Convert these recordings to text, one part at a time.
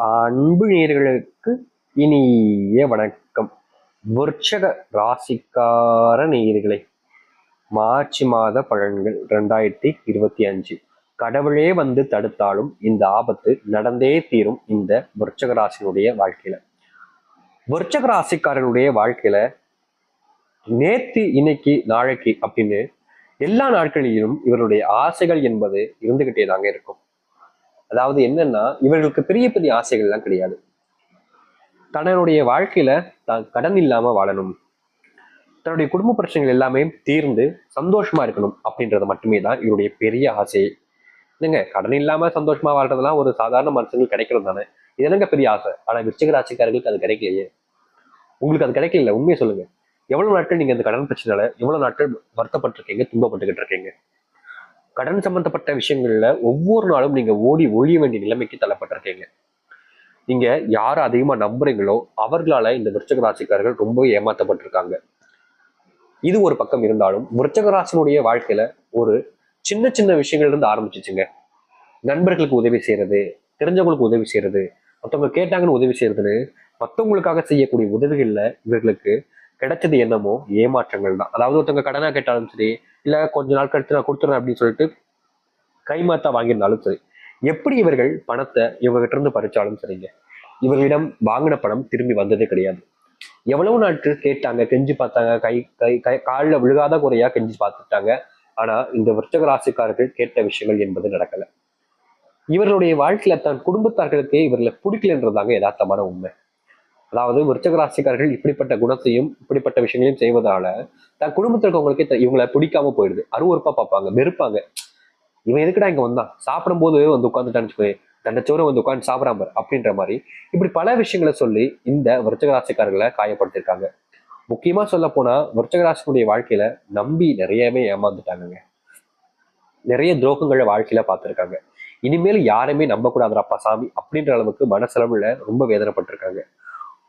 அன்பு நேயர்களுக்கு இனிய வணக்கம். விருச்சக ராசிக்கார நேயர்களே, மார்ச் மாத பலன்கள் 2025. கடவுளே வந்து தடுத்தாலும் இந்த ஆபத்து நடந்தே தீரும் இந்த விருச்சக ராசினுடைய வாழ்க்கையில. விருச்சக ராசிக்காரனுடைய வாழ்க்கையில நேத்து, இன்னைக்கு, நாளைக்கு அப்படின்னு எல்லா நாட்களிலும் இவருடைய ஆசைகள் என்பது இருந்துகிட்டே தாங்க இருக்கும். அதாவது என்னன்னா, இவர்களுக்கு பெரிய பெரிய ஆசைகள் எல்லாம் கிடையாது. தன்னுடைய வாழ்க்கையில தான் கடன் இல்லாம வாழணும், தன்னுடைய குடும்ப பிரச்சனைகள் எல்லாமே தீர்ந்து சந்தோஷமா இருக்கணும் அப்படின்றது மட்டுமே தான் இவருடைய பெரிய ஆசையே. இல்லைங்க, கடன் இல்லாம சந்தோஷமா வாழ்றதுலாம் ஒரு சாதாரண மனுஷங்களுக்கு கிடைக்கிறது தானே. இது என்னங்க பெரிய ஆசை? ஆனா விருச்சிக ராசிக்காரர்களுக்கு அது கிடைக்கலையே. உங்களுக்கு அது கிடைக்கல, உண்மையை சொல்லுங்க. எவ்வளவு நாட்கள் நீங்க அந்த கடன் பிரச்சனையால எவ்வளவு நாட்கள் வருத்தப்பட்டிருக்கீங்க, துன்பப்பட்டுக்கிட்டு இருக்கீங்க? கடன் சம்பந்தப்பட்ட விஷயங்கள்ல ஒவ்வொரு நாளும் நீங்க ஓடி ஒழிய வேண்டிய நிலைமைக்கு தள்ளப்பட்டிருக்கீங்க. நீங்க யாரை அதிகமா நம்புறீங்களோ அவர்களால இந்த விருச்சிக ராசிக்காரர்கள் ரொம்ப ஏமாற்றப்பட்டிருக்காங்க. இது ஒரு பக்கம் இருந்தாலும் விருச்சிக ராசினுடைய வாழ்க்கையில ஒரு சின்ன சின்ன விஷயங்கள்ல இருந்து ஆரம்பிச்சிச்சுங்க. நண்பர்களுக்கு உதவி செய்யறது, தெரிஞ்சவங்களுக்கு உதவி செய்யறது, மற்றவங்க கேட்டாங்கன்னு உதவி செய்யறதுன்னு மற்றவங்களுக்காக செய்யக்கூடிய உதவிகள்ல இவர்களுக்கு கிடைச்சது என்னமோ ஏமாற்றங்கள் தான். அதாவது ஒருத்தவங்க கடனா கேட்டாலும் சரி, இல்ல கொஞ்ச நாள் கழித்து நான் கொடுத்துறேன் அப்படின்னு சொல்லிட்டு கைமாத்தா வாங்கியிருந்தாலும் சரி, எப்படி இவர்கள் பணத்தை இவங்க கிட்ட இருந்து பறிச்சாலும் சரிங்க, இவர்களிடம் வாங்கின பணம் திரும்பி வந்ததே கிடையாது. எவ்வளவு நாட்கள் கேட்டாங்க, கெஞ்சி பார்த்தாங்க, கை கை கை காலில் விழுகாத குறையா கெஞ்சி பார்த்துட்டாங்க. ஆனா இந்த விருச்சிக ராசிக்காரர்கள் கேட்ட விஷயங்கள் என்பது நடக்கல. இவர்களுடைய வாழ்க்கையில தன் குடும்பத்தார்களுக்கு இவர்களை பிடிக்கலன்றதாங்க யதார்த்தமான உண்மை. அதாவது விருச்சிக ராசிக்காரர்கள் இப்படிப்பட்ட குணத்தையும் இப்படிப்பட்ட விஷயங்களையும் செய்வதால தன் குடும்பத்தில் இருக்கவங்களுக்கே இவங்களை பிடிக்காம போயிடுது. அருவருப்பா பார்ப்பாங்க, வெறுப்பாங்க. இவன் எதுக்குடா இங்க வந்தான், சாப்பிடும் போது வந்து உட்காந்துட்டான்னு தண்டச்சோரை வந்து உட்காந்து சாப்பிடாம அப்படின்ற மாதிரி இப்படி பல விஷயங்களை சொல்லி இந்த விருச்சிக ராசிக்காரர்களை காயப்படுத்திருக்காங்க. முக்கியமா சொல்ல போனா விருச்சிக ராசினுடைய வாழ்க்கையில நம்பி நிறையவே ஏமாந்துட்டாங்க. நிறைய துரோகங்களை வாழ்க்கையில பார்த்திருக்காங்க. இனிமேல் யாருமே நம்பக்கூடாதுப்பா சாமி அப்படின்ற அளவுக்கு மனசளவுல ரொம்ப வேதனைப்பட்டிருக்காங்க.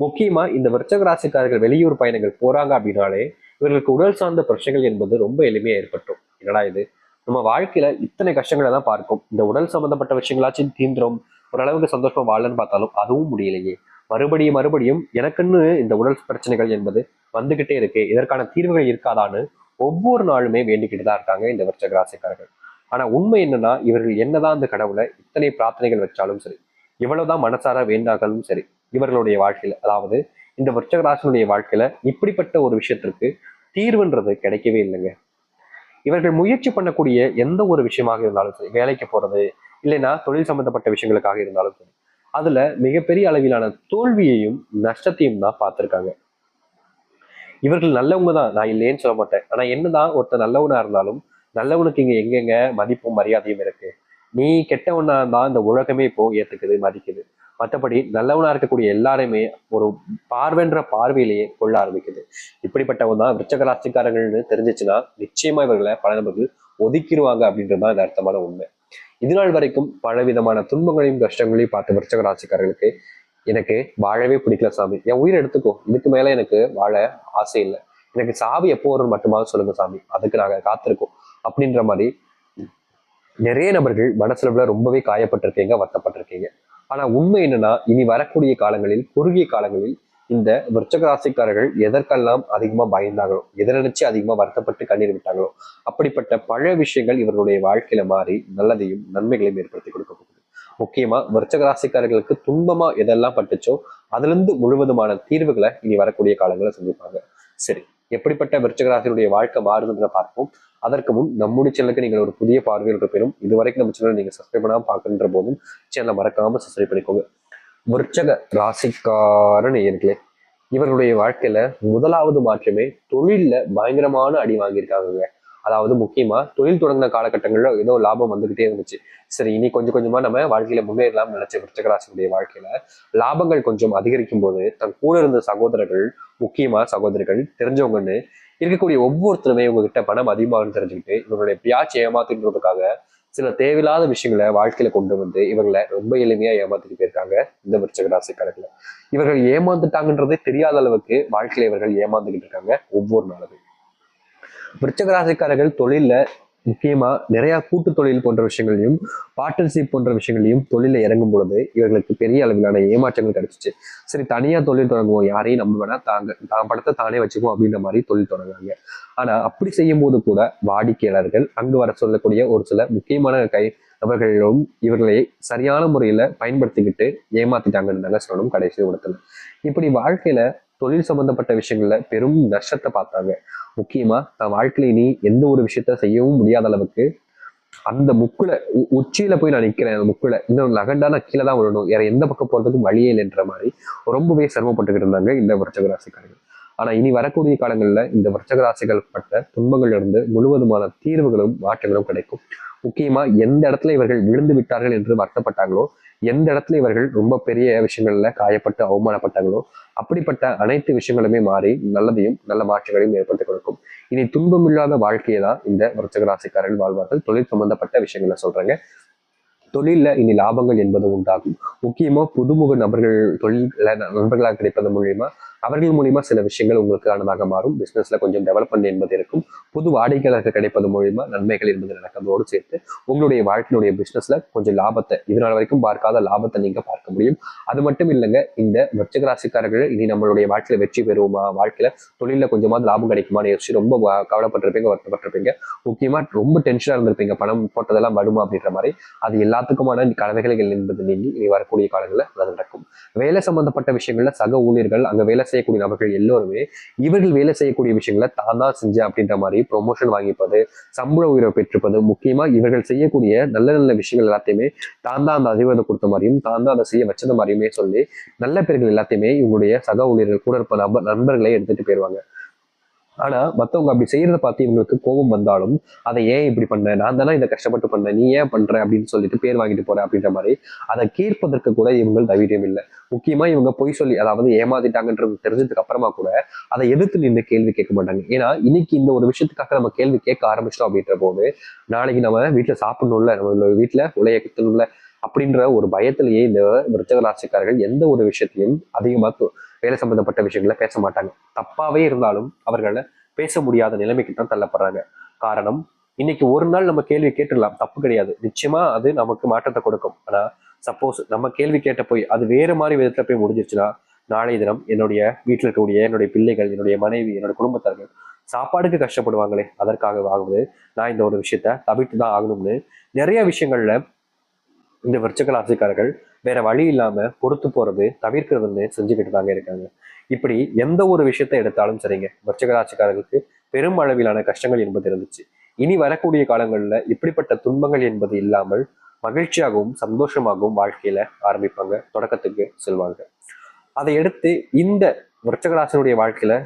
முக்கியமா இந்த விருச்சிக ராசிக்காரர்கள் வெளியூர் பயணங்கள் போறாங்க அப்படின்னாலே இவர்களுக்கு உடல் சார்ந்த பிரச்சனைகள் என்பது ரொம்ப எளிமையா ஏற்பட்டும். என்னடா இது, நம்ம வாழ்க்கையில இத்தனை கஷ்டங்களை தான் பார்க்கும், இந்த உடல் சம்பந்தப்பட்ட விஷயங்களாச்சும் தீந்துரும், ஓரளவுக்கு சந்தோஷமா வாழன்னு பார்த்தாலும் அதுவும் முடியலையே. மறுபடியும் மறுபடியும் எனக்குன்னு இந்த உடல் பிரச்சனைகள் என்பது வந்துகிட்டே இருக்கு, இதற்கான தீர்வுகள் இருக்காதான்னு ஒவ்வொரு நாளுமே வேண்டிக்கிட்டு தான் இருக்காங்க இந்த விருச்சிக ராசிக்காரர்கள். ஆனா உண்மை என்னன்னா, இவர்கள் என்னதான் இந்த கடவுளை இத்தனை பிரார்த்தனைகள் வச்சாலும் சரி, எவ்வளவுதான் மனசார வேண்டாங்களும் சரி, இவர்களுடைய வாழ்க்கையில, அதாவது இந்த விருச்சிக ராசினுடைய வாழ்க்கையில இப்படிப்பட்ட ஒரு விஷயத்திற்கு தீர்வுன்றது கிடைக்கவே இல்லைங்க. இவர்கள் முயற்சி பண்ணக்கூடிய எந்த ஒரு விஷயமாக இருந்தாலும் சரி, வேலைக்கு போறது இல்லைன்னா தொழில் சம்பந்தப்பட்ட விஷயங்களுக்காக இருந்தாலும் சரி, அதுல மிகப்பெரிய அளவிலான தோல்வியையும் நஷ்டத்தையும் தான் பார்த்திருக்காங்க. இவர்கள் நல்லவங்க தான், நான் இல்லையேன்னு சொல்ல மாட்டேன். ஆனா என்னதான் ஒருத்தர் நல்லவனா இருந்தாலும் நல்லவனுக்கு இங்க எங்கெங்க மதிப்பும் மரியாதையும் இருக்கு. நீ கெட்டவனா தான் இந்த உலகமே இப்போ ஏத்துக்குது, மதிக்குது. மற்றபடி நல்லவனா இருக்கக்கூடிய எல்லாருமே ஒரு பார்வைன்ற பார்வையிலேயே கொள்ள ஆரம்பிக்குது. இப்படிப்பட்டவங்க தான் விருச்சிக ராசிக்காரர்கள்னு தெரிஞ்சிச்சுன்னா நிச்சயமா இவர்களை பல நபர்கள் ஒதுக்கிடுவாங்க அப்படின்றதுதான் இந்த அர்த்தமான உண்மை. இதுநாள் வரைக்கும் பலவிதமான துன்பங்களையும் கஷ்டங்களையும் பார்த்த விருச்சிக ராசிக்காரர்களுக்கு எனக்கு வாழவே பிடிக்கல சாமி, என் உயிரை எடுத்துக்கோ, இதுக்கு மேல எனக்கு வாழ ஆசை இல்லை, எனக்கு சாவி எப்போ வரும் மட்டுமாவது சொல்லுங்க சாமி, அதுக்கு நாங்க காத்திருக்கோம் அப்படின்ற மாதிரி நிறைய நபர்கள் மனசுல ரொம்பவே காயப்பட்டிருக்கீங்க, வருத்தப்பட்டிருக்கீங்க. ஆனா உண்மை என்னன்னா, இனி வரக்கூடிய காலங்களில், குறுகிய காலங்களில் இந்த விருச்சிக ராசிக்காரர்கள் எதற்கெல்லாம் அதிகமா பயந்தாங்களோ, எதை நினைச்சு அதிகமா வருத்தப்பட்டு கண்ணீர் விட்டாங்களோ, அப்படிப்பட்ட பல விஷயங்கள் இவர்களுடைய வாழ்க்கையில மாறி நல்லதையும் நன்மைகளையும் ஏற்படுத்தி கொடுக்க போகுது. முக்கியமா விருச்சிக ராசிக்காரர்களுக்கு துன்பமா எதெல்லாம் பட்டுச்சோ அதுல இருந்து முழுவதுமான தீர்வுகளை இனி வரக்கூடிய காலங்களை சந்திப்பாங்க. சரி, எப்படிப்பட்ட விருச்சிக ராசியுடைய வாழ்க்கை மாறுதுன்ற பார்ப்போம். அதற்கு முன் நம்முடைய சேனலுக்கு நீங்கள் ஒரு புதிய பார்வையில் இருப்பினும் இதுவரைக்கும் நம்ம சேனல் நீங்க சப்ஸ்கிரைப் பண்ணாம பார்க்கின்ற போதும் சேனலை மறக்காம சப்ஸ்கிரைப் பண்ணிக்கோங்க. விருச்சிக ராசிக்கார நேயர்களே, இவர்களுடைய வாழ்க்கையில முதலாவது மாற்றமே தொழில்ல பயங்கரமான அடி வாங்கியிருக்காங்க. அதாவது முக்கியமா தொழில் தொடங்கின காலகட்டங்கள்ல ஏதோ லாபம் வந்துகிட்டே இருந்துச்சு. சரி, இனி கொஞ்சம் கொஞ்சமா நம்ம வாழ்க்கையில முன்னேறலாம் நினைச்ச விருச்சிக ராசியுடைய வாழ்க்கையில லாபங்கள் கொஞ்சம் அதிகரிக்கும் போது தன் கூட இருந்த சகோதரர்கள், முக்கியமா சகோதரிகள், தெரிஞ்சவங்கன்னு இருக்கக்கூடிய ஒவ்வொருத்தருமே உங்ககிட்ட பணம் அதிகமாகனு தெரிஞ்சுக்கிட்டு இவங்களுடைய பியாச்சு ஏமாத்துன்றதுக்காக சில தேவையில்லாத விஷயங்களை வாழ்க்கையில கொண்டு வந்து இவர்களை ரொம்ப எளிமையா ஏமாத்திட்டு போயிருக்காங்க இந்த விருச்சிக ராசிக்காரர்களை. இவர்கள் ஏமாந்துட்டாங்கன்றதே தெரியாத அளவுக்கு வாழ்க்கையில இவர்கள் ஏமாந்துகிட்டு இருக்காங்க ஒவ்வொரு நாளுமே. விருச்சிக ராசிக்காரர்கள் தொழில்ல முக்கியமா நிறைய கூட்டு தொழில் போன்ற விஷயங்களையும் பார்ட்னர்ஷிப் போன்ற விஷயங்களையும் தொழில இறங்கும் பொழுது இவர்களுக்கு பெரிய அளவிலான ஏமாற்றங்கள் கிடைச்சிச்சு. சரி, தனியா தொழில் தொடங்குவோம், யாரையும் நம்ம வேணா தான் படத்தை தானே வச்சுக்குவோம் அப்படின்ற மாதிரி தொழில் தொடங்குறாங்க. ஆனா அப்படி செய்யும் போது கூட வாடிக்கையாளர்கள் அங்கு வர சொல்லக்கூடிய ஒரு சில முக்கியமான நபர்களும் இவர்களை சரியான முறையில பயன்படுத்திக்கிட்டு ஏமாத்திட்டாங்கன்னு தாங்க சொல்லணும் கடைசி இடத்துல. இப்படி வாழ்க்கையில தொழில் சம்பந்தப்பட்ட விஷயங்கள்ல பெரும் நஷ்டத்தை பார்த்தாங்க. முக்கியமா தன் வாழ்க்கையில இனி எந்த ஒரு விஷயத்த செய்யவும் முடியாத அளவுக்கு அந்த முக்குல உச்சியில போய் நான் நிக்கிறேன், அந்த முக்குல இன்னும் நகண்டா நான் கீழே தான் விழணும், வேற எந்த பக்கம் போறதுக்கும் வழியே இல்லைன்ற மாதிரி ரொம்பவே சிரமப்பட்டுக்கிட்டு இருந்தாங்க இந்த விருச்சக ராசிக்காரர்கள். ஆனா இனி வரக்கூடிய காலங்கள்ல இந்த விருச்சக ராசிகள் பட்ட துன்பங்கள்ல இருந்து முழுவதுமான தீர்வுகளும் மாற்றங்களும் கிடைக்கும். முக்கியமா எந்த இடத்துல இவர்கள் விழுந்து விட்டார்கள் என்று வருத்தப்பட்டாங்களோ, எந்த இடத்துல இவர்கள் ரொம்ப பெரிய விஷயங்கள்ல காயப்பட்டு அவமானப்பட்டாங்களோ, அப்படிப்பட்ட அனைத்து விஷயங்களுமே மாறி நல்லதையும் நல்ல மாற்றங்களையும் ஏற்படுத்தி கொடுக்கும். இனி துன்பம் இல்லாத வாழ்க்கையை தான் இந்த விருச்சிக ராசிக்காரர்கள் வாழ்வார்கள். தொழில் சம்பந்தப்பட்ட விஷயங்களை சொல்றேங்க. தொழில்ல இனி லாபங்கள் என்பது உண்டாகும். முக்கியமா புதுமுக நபர்கள் தொழில நண்பர்களாக கிடைப்பது மூலியமா அவர்கள் மூலியமா சில விஷயங்கள் உங்களுக்கானதாக மாறும். பிசினஸ்ல கொஞ்சம் டெவலப்மெண்ட் என்பது இருக்கும். புது வாடிக்கையாளர்கள் கிடைப்பது மூலியமா நன்மைகள் என்பது நடக்கிறதோடு சேர்த்து உங்களுடைய வாழ்க்கையினுடைய பிசினஸ்ல கொஞ்சம் லாபத்தை, இதனால் வரைக்கும் பார்க்காத லாபத்தை நீங்க பார்க்க முடியும். அது மட்டும் இல்லைங்க, இந்த விருச்சிக ராசிக்காரர்கள் இனி நம்மளுடைய வாழ்க்கையில வெற்றி பெறுவோமா, வாழ்க்கையில தொழில கொஞ்சமாவது லாபம் கிடைக்குமான்னு யோசிச்சு ரொம்ப கவலைப்பட்டிருப்பீங்க, வருத்தப்பட்டிருப்பீங்க. முக்கியமா ரொம்ப டென்ஷனா இருந்திருப்பீங்க, பணம் போட்டதெல்லாம் வருமா அப்படின்ற மாதிரி. அது எல்லாத்துக்குமான கலவைகள் என்பது நீங்கி இனி வரக்கூடிய காலங்களில் அது நடக்கும். வேலை சம்பந்தப்பட்ட விஷயங்கள்ல சக ஊழியர்கள், அங்க வேலை செய்யக்கூடிய நபர்கள் எல்லோருமே இவர்கள் வேலை செய்யக்கூடிய விஷயங்களை தான் தான் செஞ்சேன் அப்படின்ற மாதிரி ப்ரொமோஷன் வாங்கிப்பது, சம்பள உயர்வு பெற்றிருப்பது, முக்கியமா இவர்கள் செய்யக்கூடிய நல்ல நல்ல விஷயங்கள் எல்லாத்தையுமே தான் தான் அந்த அதிகாரம் கொடுத்த மாதிரியும் தான் தான் அதை செய்ய வச்சத மாதிரியுமே சொல்லி நல்ல பேர்கள் எல்லாத்தையுமே இவங்களுடைய சக ஊழியர்கள் கூட இருப்ப நண்பர்களை எடுத்துட்டு போயிருவாங்க. ஆனா மத்தவங்க அப்படி செய்யறத பார்த்து இவங்களுக்கு கோபம் வந்தாலும், அதை ஏன் இப்படி பண்ண, நான் தானே இதை கஷ்டப்பட்டு பண்ணேன், நீ ஏன் பண்ற அப்படின்னு சொல்லிட்டு பேர் வாங்கிட்டு போற அப்படின்ற மாதிரி அதை கேட்பதற்கு கூட இவங்க தைரியம் இல்லை. முக்கியமா இவங்க பொய் சொல்லி அதாவது ஏமாத்திட்டாங்கன்றது தெரிஞ்சதுக்கு அப்புறமா கூட அதை எதிர்த்து நின்று கேள்வி கேட்க மாட்டாங்க. ஏன்னா இன்னைக்கு இந்த ஒரு விஷயத்துக்காக நம்ம கேள்வி கேட்க ஆரம்பிச்சிட்டோம் அப்படின்ற போது நாளைக்கு நம்ம வீட்டுல சாப்பிடணும்ல, நம்ம வீட்டுல உலைய குத்தணும்ல அப்படின்ற ஒரு பயத்திலேயே இந்த விருச்சிக ராசிக்காரர்கள் எந்த ஒரு விஷயத்தையும் அதிகமா வேலை சம்பந்தப்பட்ட விஷயங்களை பேச மாட்டாங்க. தப்பாவே இருந்தாலும் அவர்களை பேச முடியாத நிலைமைக்கு தான் தள்ளப்படுறாங்க. காரணம், இன்னைக்கு ஒரு நாள் நம்ம கேள்வி கேட்டுடலாம், தப்பு கிடையாது, நிச்சயமா அது நமக்கு மாற்றத்தை கொடுக்கும். ஆனா சப்போஸ் நம்ம கேள்வி கேட்ட போய் அது வேற மாதிரி விதத்துல போய் முடிஞ்சிருச்சுன்னா, நாளைய தினம் என்னுடைய வீட்டில் இருக்கக்கூடிய என்னுடைய பிள்ளைகள், என்னுடைய மனைவி, என்னோட குடும்பத்தார்கள் சாப்பாடுக்கு கஷ்டப்படுவாங்களே, அதற்காகவாவது நான் இந்த ஒரு விஷயத்த தவிர்த்து தான் ஆகணும்னு நிறைய விஷயங்கள்ல இந்த விருச்சிக ராசிக்காரர்கள் வேற வழி இல்லாம பொறுத்து போறது தவிர்க்கிறதுன்னு செஞ்சுக்கிட்டு தாங்க இருக்காங்க. இப்படி எந்த ஒரு விஷயத்த எடுத்தாலும் சரிங்க, விருச்சிக ராசிக்காரர்களுக்கு பெரும் அளவிலான கஷ்டங்கள் என்பது இருந்துச்சு. இனி வரக்கூடிய காலங்கள்ல இப்படிப்பட்ட துன்பங்கள் என்பது இல்லாமல் மகிழ்ச்சியாகவும் சந்தோஷமாகவும் வாழ்க்கையில ஆரம்பிப்பாங்க, தொடக்கத்துக்கு செல்வாங்க. அதை எடுத்து இந்த விருச்சிக ராசினுடைய வாழ்க்கையில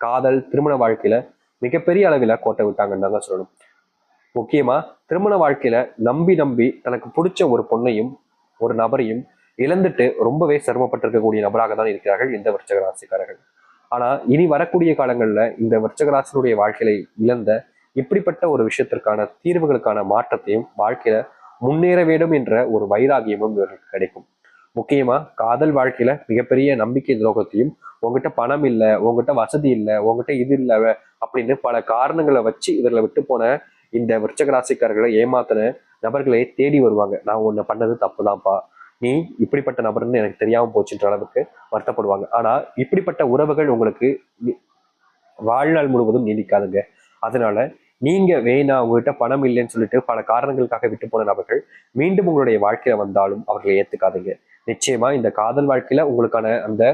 காதல் திருமண வாழ்க்கையில மிகப்பெரிய அளவில கோட்டை விட்டாங்கன்னு தாங்க சொல்லணும். முக்கியமா திருமண வாழ்க்கையில நம்பி நம்பி தனக்கு பிடிச்ச ஒரு பொண்ணையும் ஒரு நபரையும் இழந்துட்டு ரொம்பவே சிரமப்பட்டிருக்கக்கூடிய நபராக தான் இருக்கிறார்கள் இந்த விருச்சிக ராசிக்காரர்கள். ஆனா இனி வரக்கூடிய காலங்கள்ல இந்த விருச்சிக ராசினுடைய வாழ்க்கையை இழந்த இப்படிப்பட்ட ஒரு விஷயத்திற்கான தீர்வுகளுக்கான மாற்றத்தையும் வாழ்க்கையில முன்னேற வேண்டும் என்ற ஒரு வைராகியமும் இவர்களுக்கு கிடைக்கும். முக்கியமா காதல் வாழ்க்கையில மிகப்பெரிய நம்பிக்கை துரோகத்தையும், உங்ககிட்ட பணம் இல்லை, உங்ககிட்ட வசதி இல்லை, உங்ககிட்ட இது இல்லை அப்படின்னு பல காரணங்களை வச்சு இவர்களை விட்டு போன இந்த விருச்சிக ராசிக்காரர்களை ஏமாத்தின நபர்களை தேடி வருவாங்க. நான் உன்னை பண்ணது தப்புதான்ப்பா, நீ இப்படிப்பட்ட நபர்னு எனக்கு தெரியாம போச்சுன்ற அளவுக்கு வருத்தப்படுவாங்க. ஆனா இப்படிப்பட்ட உறவுகள் உங்களுக்கு வாழ்நாள் முழுவதும் நீடிக்காதுங்க. அதனால நீங்க வேணா உங்ககிட்ட பணம் இல்லைன்னு சொல்லிட்டு பல காரணங்களுக்காக விட்டு போன நபர்கள் மீண்டும் உங்களுடைய வாழ்க்கையில வந்தாலும் அவர்களை ஏத்துக்காதீங்க. நிச்சயமா இந்த காதல் வாழ்க்கையில உங்களுக்கான அந்த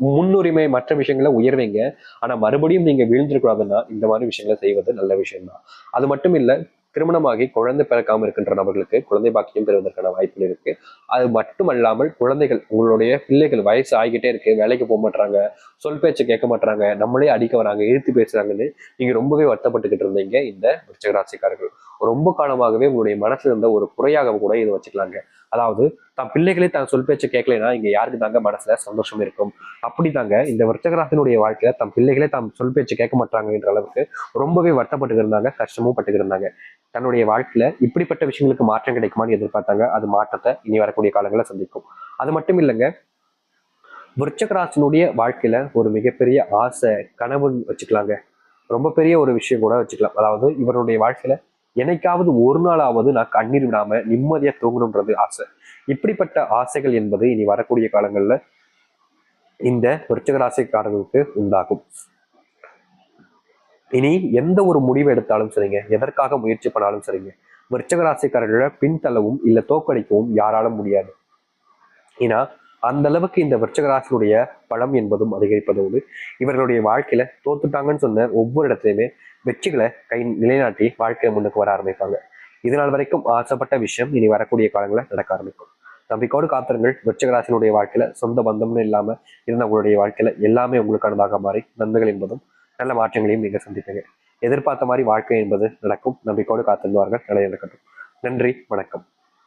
முன்னுரிமை மற்ற விஷயங்களை உயர்வீங்க. ஆனா மறுபடியும் நீங்க வீழ்ந்துடக்கூடாதுன்னா இந்த மாதிரி விஷயங்களை செய்வது நல்ல விஷயம் தான். அது மட்டும் இல்ல, திருமணமாகி குழந்தை பிறக்காம இருக்கின்ற நபர்களுக்கு குழந்தை பாக்கியம் பெறுவதற்கான வாய்ப்புகள் இருக்கு. அது மட்டுமல்லாமல் குழந்தைகள், உங்களுடைய பிள்ளைகள் வயசு ஆகிக்கிட்டே இருக்கு, வேலைக்கு போக மாட்டாங்க, சொல் பேச்சு கேட்க மாட்டாங்க, நம்மளே அடிக்க வராங்க, இழுத்து பேசுறாங்கன்னு நீங்க ரொம்பவே வருத்தப்பட்டுக்கிட்டு இருந்தீங்க இந்த விருச்சிக ராசிக்காரர்கள். ரொம்ப காலமாகவே உங்களுடைய மனசுல இருந்த ஒரு குறையாக கூட இதை வச்சுக்கலாங்க. அதாவது தன் பிள்ளைகளே தான் சொல் பேச்சு கேட்கலைன்னா இங்க யாருக்கு தாங்க மனசுல சந்தோஷம் இருக்கும்? அப்படித்தாங்க இந்த விருச்சிகராசினுடைய வாழ்க்கையில தன் பிள்ளைகளே தாம் சொல் பேச்சு கேட்க மாட்டாங்கன்ற அளவுக்கு ரொம்பவே வருத்தப்பட்டு இருந்தாங்க, கஷ்டமும் பட்டு இருந்தாங்க. தன்னுடைய வாழ்க்கையில இப்படிப்பட்ட விஷயங்களுக்கு மாற்றம் கிடைக்குமான்னு எதிர்பார்த்தாங்க. அது மாற்றத்தை இனி வரக்கூடிய காலங்களில் சந்திக்கும். அது மட்டும் இல்லைங்க, விருச்சிகராசினுடைய வாழ்க்கையில ஒரு மிகப்பெரிய ஆசை கனவு வச்சுக்கலாங்க. ரொம்ப பெரிய ஒரு விஷயம் கூட வச்சுக்கலாம். அதாவது இவருடைய வாழ்க்கையில என்னைக்காவது ஒரு நாளாவது நான் கண்ணீர் விடாம நிம்மதியா தூங்கணுன்றது ஆசை. இப்படிப்பட்ட ஆசைகள் என்பது இனி வரக்கூடிய காலங்கள்ல இந்த விருச்சிக ராசிக்காரர்களுக்கு உண்டாகும். இனி எந்த ஒரு முடிவு எடுத்தாலும் சரிங்க, எதற்காக முயற்சி பண்ணாலும் சரிங்க, விருச்சிக ராசிக்காரர்களை பின்தள்ளவும் இல்ல தோற்கடிக்கவும் யாராலும் முடியாது. ஏன்னா அந்த அளவுக்கு இந்த விருச்சிக ராசியுடைய பலம் என்பதும் அதிகரிப்பதோடு இவர்களுடைய வாழ்க்கையில தோத்துட்டாங்கன்னு சொன்ன ஒவ்வொரு இடத்துலையுமே வெற்றிகளை நிலைநாட்டி வாழ்க்கையில முன்னுக்கு வர ஆரம்பிப்பாங்க. இதனால் வரைக்கும் ஆசைப்பட்ட விஷயம் இனி வரக்கூடிய காலங்களில் நடக்க ஆரம்பிக்கும். நம்பிக்கையோடு காத்திருங்கள். விருச்சிக ராசியினுடைய வாழ்க்கையில சொந்த பந்தம்னு இல்லாம இருந்த உங்களுடைய வாழ்க்கையில எல்லாமே உங்களுக்கானதாக மாறி நன்மைகள் என்பதும் நல்ல மாற்றங்களையும் நீங்க சந்திப்பீங்க. எதிர்பார்த்த மாதிரி வாழ்க்கை என்பது நடக்கும். நம்பிக்கையோடு காத்திருந்தவர்கள் நிலைநிற்கட்டும். நன்றி, வணக்கம்.